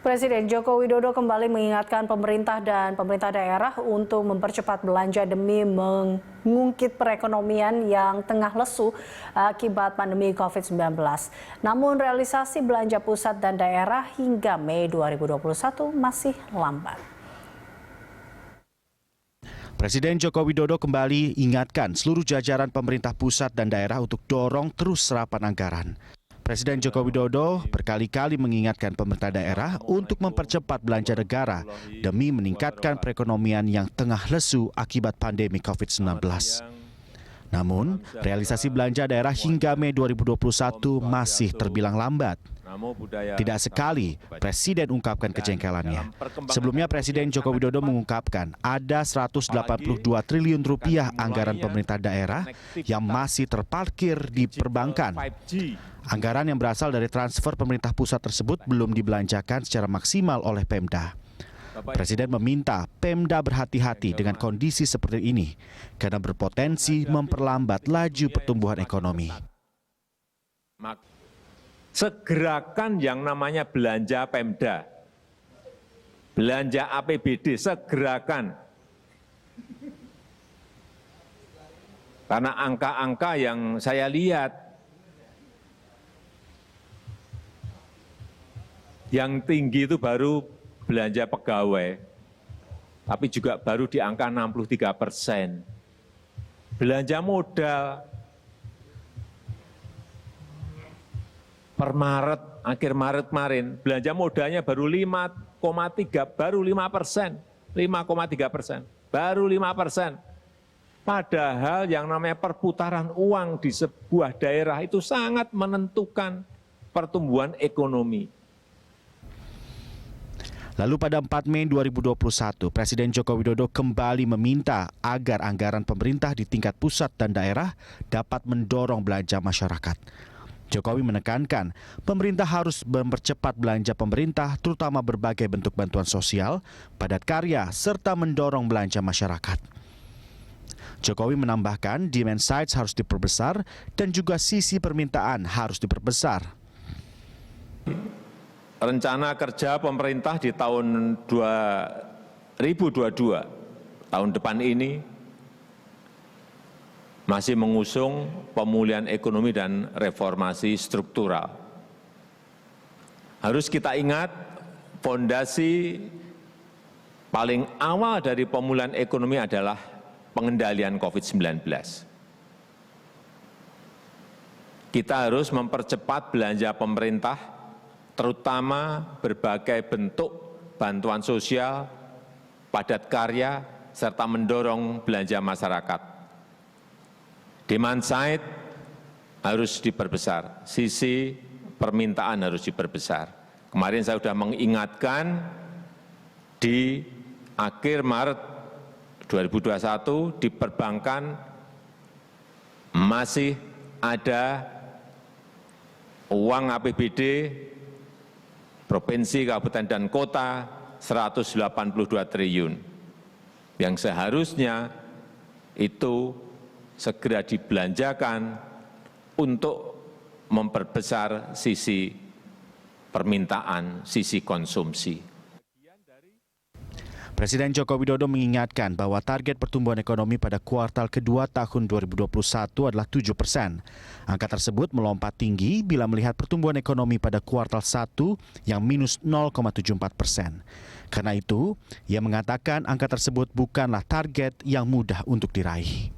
Presiden Joko Widodo kembali mengingatkan pemerintah dan pemerintah daerah untuk mempercepat belanja demi mengungkit perekonomian yang tengah lesu akibat pandemi COVID-19. Namun realisasi belanja pusat dan daerah hingga Mei 2021 masih lambat. Presiden Joko Widodo kembali ingatkan seluruh jajaran pemerintah pusat dan daerah untuk dorong terus serapan anggaran. Presiden Joko Widodo berkali-kali mengingatkan pemerintah daerah untuk mempercepat belanja negara demi meningkatkan perekonomian yang tengah lesu akibat pandemi COVID-19. Namun, realisasi belanja daerah hingga Mei 2021 masih terbilang lambat. Tidak sekali Presiden ungkapkan kejengkelannya. Sebelumnya Presiden Joko Widodo mengungkapkan ada 182 triliun rupiah anggaran pemerintah daerah yang masih terparkir di perbankan. Anggaran yang berasal dari transfer pemerintah pusat tersebut belum dibelanjakan secara maksimal oleh Pemda. Presiden meminta Pemda berhati-hati dengan kondisi seperti ini karena berpotensi memperlambat laju pertumbuhan ekonomi. Segerakan yang namanya belanja Pemda, belanja APBD, segerakan. Karena angka-angka yang saya lihat, yang tinggi itu baru belanja pegawai, tapi juga baru di angka 63%. Belanja modal per Maret, akhir Maret kemarin, belanja modalnya baru 5,3, baru 5%, 5,3%, baru 5%. Padahal yang namanya perputaran uang di sebuah daerah itu sangat menentukan pertumbuhan ekonomi. Lalu pada 4 Mei 2021, Presiden Joko Widodo kembali meminta agar anggaran pemerintah di tingkat pusat dan daerah dapat mendorong belanja masyarakat. Jokowi menekankan pemerintah harus mempercepat belanja pemerintah, terutama berbagai bentuk bantuan sosial, padat karya, serta mendorong belanja masyarakat. Jokowi menambahkan demand sides harus diperbesar dan juga sisi permintaan harus diperbesar. Rencana kerja pemerintah di tahun 2022, tahun depan ini, masih mengusung pemulihan ekonomi dan reformasi struktural. Harus kita ingat, fondasi paling awal dari pemulihan ekonomi adalah pengendalian COVID-19. Kita harus mempercepat belanja pemerintah, terutama berbagai bentuk bantuan sosial, padat karya, serta mendorong belanja masyarakat. Demand side harus diperbesar, sisi permintaan harus diperbesar. Kemarin saya sudah mengingatkan di akhir Maret 2021 di perbankan masih ada uang APBD provinsi, kabupaten, dan kota 182 triliun yang seharusnya itu segera dibelanjakan untuk memperbesar sisi permintaan, sisi konsumsi. Presiden Joko Widodo mengingatkan bahwa target pertumbuhan ekonomi pada kuartal kedua tahun 2021 adalah 7%. Angka tersebut melompat tinggi bila melihat pertumbuhan ekonomi pada kuartal 1 yang minus 0,74%. Karena itu, ia mengatakan angka tersebut bukanlah target yang mudah untuk diraih.